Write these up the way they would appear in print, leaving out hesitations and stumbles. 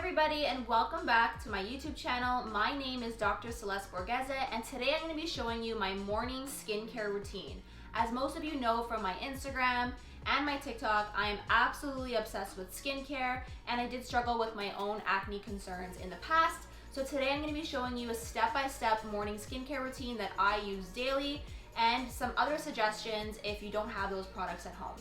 everybody, and welcome back to my YouTube channel. My name is Dr. Celeste Borghese, and today I'm going to be showing you my morning skincare routine. As most of you know from my Instagram and my TikTok, I am absolutely obsessed with skincare, and I did struggle with my own acne concerns in the past. So today I'm going to be showing you a step-by-step morning skincare routine that I use daily, and some other suggestions if you don't have those products at home.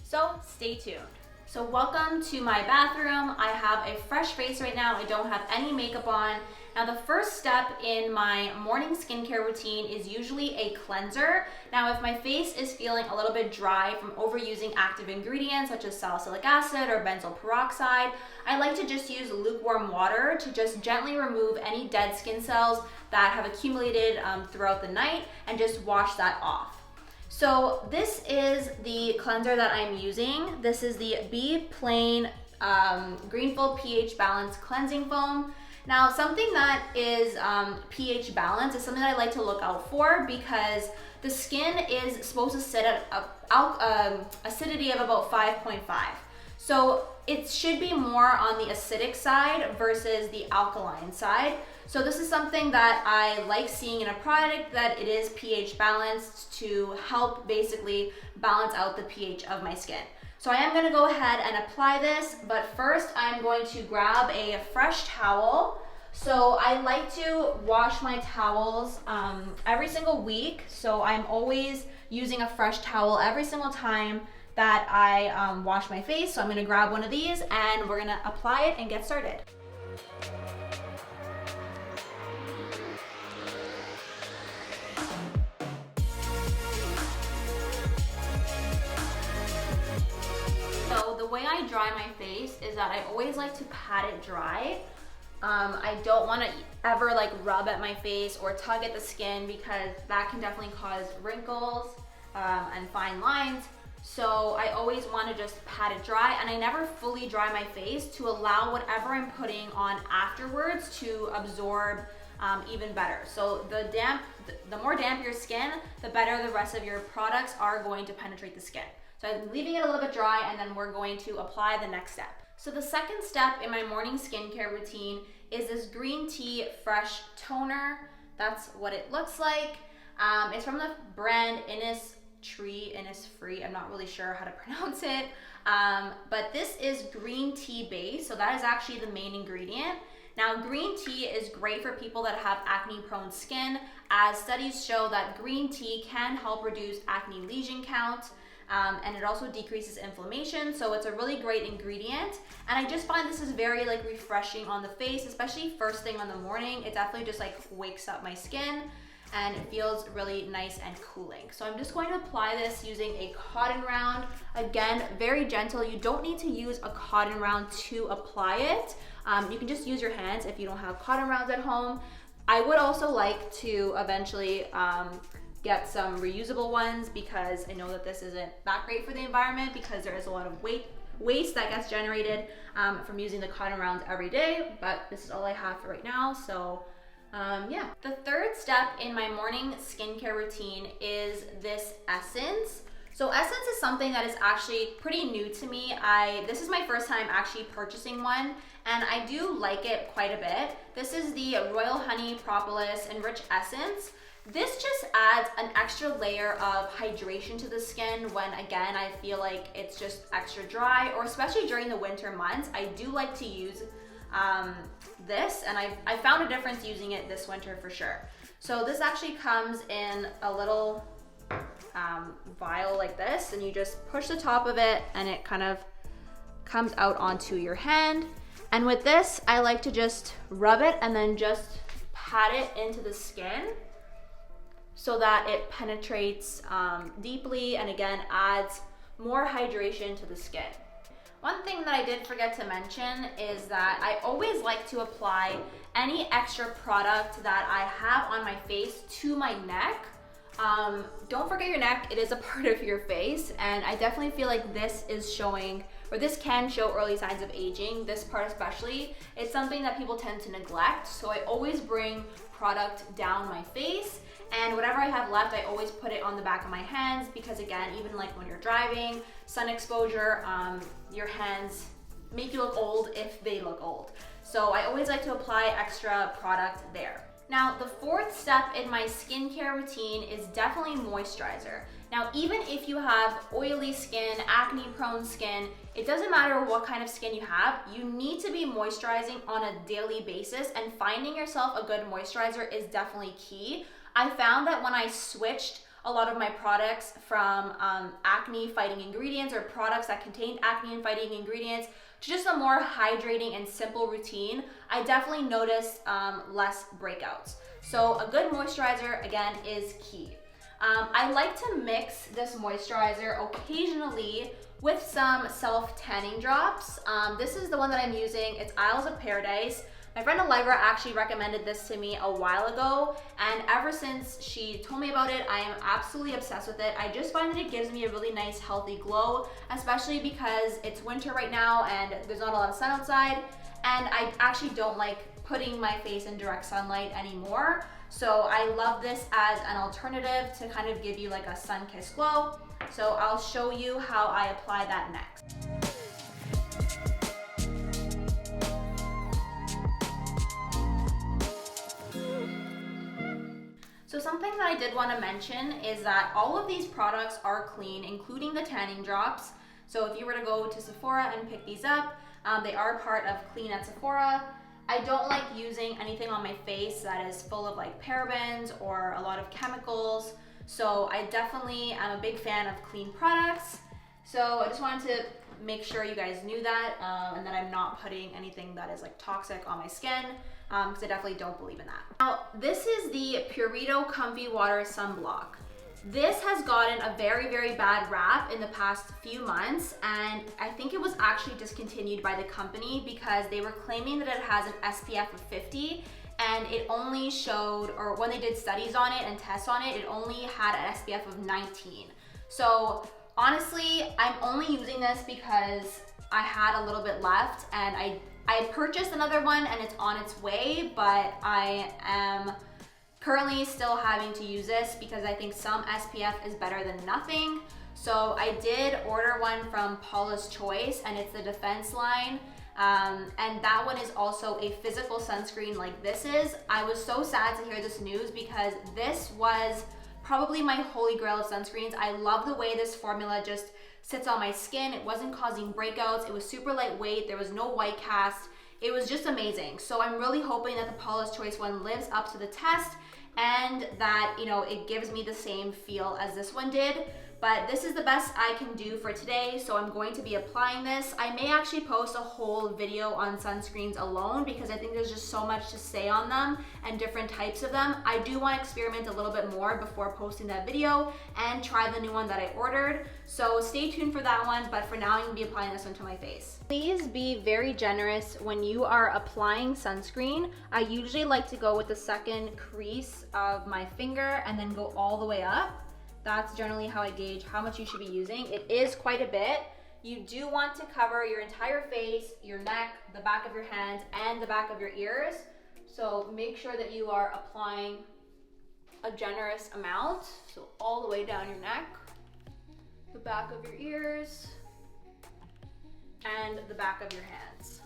So stay tuned. So welcome to my bathroom. I have a fresh face right now. I don't have any makeup on. Now the first step in my morning skincare routine is usually a cleanser. Now if my face is feeling a little bit dry from overusing active ingredients such as salicylic acid or benzoyl peroxide, I like to just use lukewarm water to just gently remove any dead skin cells that have accumulated throughout the night and just wash that off. So this is the cleanser that I'm using. This is the Be Plain Greenfield pH Balance Cleansing Foam. Now something that is pH balance is something that I like to look out for because the skin is supposed to sit at acidity of about 5.5. So it should be more on the acidic side versus the alkaline side. So this is something that I like seeing in a product, that it is pH balanced to help basically balance out the pH of my skin. So I am gonna go ahead and apply this, but first I'm going to grab a fresh towel. So I like to wash my towels every single week. So I'm always using a fresh towel every single time that I wash my face. So I'm gonna grab one of these and we're gonna apply it and get started. So the way I dry my face is that I always like to pat it dry. I don't want to ever like rub at my face or tug at the skin because that can definitely cause wrinkles and fine lines. So I always want to just pat it dry, and I never fully dry my face to allow whatever I'm putting on afterwards to absorb even better. So the more damp your skin, the better the rest of your products are going to penetrate the skin. So I'm leaving it a little bit dry, and then we're going to apply the next step. So the second step in my morning skincare routine is this green tea fresh toner. That's what it looks like. It's from the brand Innisfree. I'm not really sure how to pronounce it. But this is green tea base, so that is actually the main ingredient. Now, green tea is great for people that have acne-prone skin, as studies show that green tea can help reduce acne lesion count. And it also decreases inflammation, so it's a really great ingredient. And I just find this is very like refreshing on the face, especially first thing in the morning. It definitely just like wakes up my skin and it feels really nice and cooling. So I'm just going to apply this using a cotton round. Again, very gentle. You don't need to use a cotton round to apply it. You can just use your hands if you don't have cotton rounds at home. I would also like to eventually get some reusable ones because I know that this isn't that great for the environment because there is a lot of waste that gets generated from using the cotton rounds every day, but this is all I have for right now. So yeah. The third step in my morning skincare routine is this essence. So essence is something that is actually pretty new to me. This is my first time actually purchasing one, and I do like it quite a bit. This is the Royal Honey Propolis Enriched Essence. This just adds an extra layer of hydration to the skin when, again, I feel like it's just extra dry, or especially during the winter months. I do like to use this, and I found a difference using it this winter for sure. So this actually comes in a little vial like this, and you just push the top of it and it kind of comes out onto your hand. And with this, I like to just rub it and then just pat it into the skin so that it penetrates deeply and again adds more hydration to the skin. One thing that I did forget to mention is that I always like to apply any extra product that I have on my face to my neck. Don't forget your neck, it is a part of your face, and I definitely feel like this is showing, or this can show early signs of aging. This part especially, it's something that people tend to neglect, so I always bring product down my face, and whatever I have left, I always put it on the back of my hands because, again, even like when you're driving, sun exposure, your hands make you look old if they look old. So I always like to apply extra product there. Now, the fourth step in my skincare routine is definitely moisturizer. Now, even if you have oily skin, acne prone skin, it doesn't matter what kind of skin you have, you need to be moisturizing on a daily basis, and finding yourself a good moisturizer is definitely key. I found that when I switched a lot of my products from acne fighting ingredients or products that contained acne fighting ingredients to just a more hydrating and simple routine, I definitely noticed less breakouts. So a good moisturizer, again, is key. I like to mix this moisturizer occasionally with some self-tanning drops. This is the one that I'm using. It's Isles of Paradise. My friend Allegra actually recommended this to me a while ago, and ever since she told me about it, I am absolutely obsessed with it. I just find that it gives me a really nice healthy glow, especially because it's winter right now and there's not a lot of sun outside, and I actually don't like putting my face in direct sunlight anymore. So I love this as an alternative to kind of give you like a sun-kissed glow. So I'll show you how I apply that next. So something that I did want to mention is that all of these products are clean, including the tanning drops. So if you were to go to Sephora and pick these up, they are part of Clean at Sephora. I don't like using anything on my face that is full of like parabens or a lot of chemicals. So I definitely am a big fan of clean products. So I just wanted to make sure you guys knew that and that I'm not putting anything that is like toxic on my skin, because I definitely don't believe in that. Now, this is the Purito Comfy Water Sunblock. This has gotten a very, very bad rap in the past few months, and I think it was actually discontinued by the company because they were claiming that it has an SPF of 50, and it only showed, or when they did studies on it and tests on it, it only had an SPF of 19. So honestly, I'm only using this because I had a little bit left, and I purchased another one and it's on its way, but I am currently still having to use this because I think some SPF is better than nothing. So I did order one from Paula's Choice, and it's the Defense line. And that one is also a physical sunscreen like this is. I was so sad to hear this news because this was probably my holy grail of sunscreens. I love the way this formula just sits on my skin. It wasn't causing breakouts. It was super lightweight. There was no white cast. It was just amazing. So I'm really hoping that the Paula's Choice one lives up to the test and that, you know, it gives me the same feel as this one did. But this is the best I can do for today, so I'm going to be applying this. I may actually post a whole video on sunscreens alone because I think there's just so much to say on them and different types of them. I do want to experiment a little bit more before posting that video and try the new one that I ordered. So stay tuned for that one, but for now I'm going to be applying this one to my face. Please be very generous when you are applying sunscreen. I usually like to go with the second crease of my finger and then go all the way up. That's generally how I gauge how much you should be using. It is quite a bit. You do want to cover your entire face, your neck, the back of your hands, and the back of your ears. So make sure that you are applying a generous amount. So all the way down your neck, the back of your ears, and the back of your hands.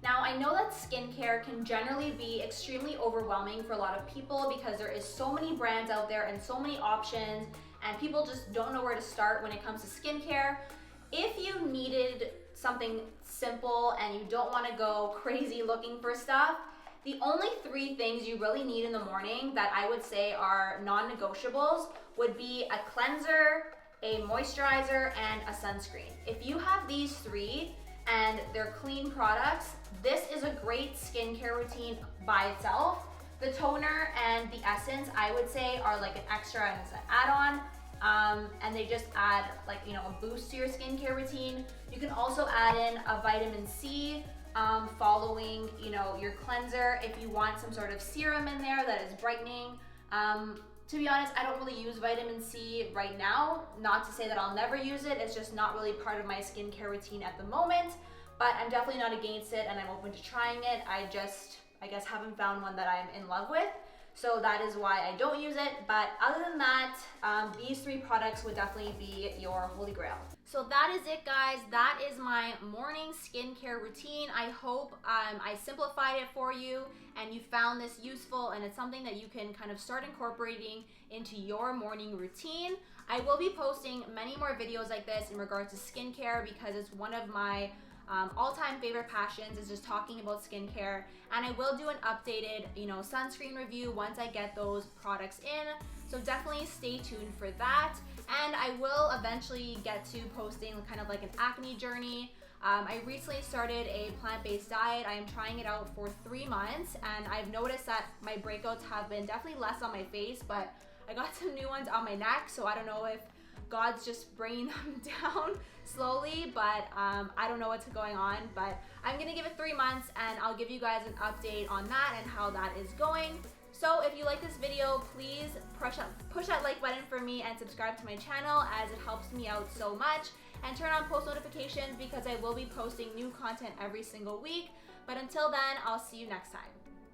Now, I know that skincare can generally be extremely overwhelming for a lot of people because there is so many brands out there and so many options, and people just don't know where to start when it comes to skincare. If you needed something simple and you don't want to go crazy looking for stuff, the only 3 things you really need in the morning that I would say are non-negotiables would be a cleanser, a moisturizer, and a sunscreen. If you have these 3, and they're clean products, this is a great skincare routine by itself. The toner and the essence, I would say, are like an extra and it's an add-on, and they just add like, you know, a boost to your skincare routine. You can also add in a vitamin C following, you know, your cleanser if you want some sort of serum in there that is brightening. To be honest, I don't really use vitamin C right now. Not to say that I'll never use it, it's just not really part of my skincare routine at the moment, but I'm definitely not against it and I'm open to trying it. I guess haven't found one that I'm in love with. So that is why I don't use it. But other than that, these 3 products would definitely be your holy grail. So that is it, guys. That is my morning skincare routine. I hope I simplified it for you and you found this useful, and it's something that you can kind of start incorporating into your morning routine. I will be posting many more videos like this in regards to skincare because it's one of my all-time favorite passions is just talking about skincare, and I will do an updated, sunscreen review once I get those products in. So definitely stay tuned for that. And I will eventually get to posting kind of like an acne journey. I recently started a plant-based diet. I am trying it out for 3 months, and I've noticed that my breakouts have been definitely less on my face, but I got some new ones on my neck, so I don't know if God's just bringing them down slowly, but I don't know what's going on. But I'm gonna give it 3 months and I'll give you guys an update on that and how that is going. So if you like this video, please push that like button for me and subscribe to my channel, as it helps me out so much. And turn on post notifications because I will be posting new content every single week. But until then, I'll see you next time.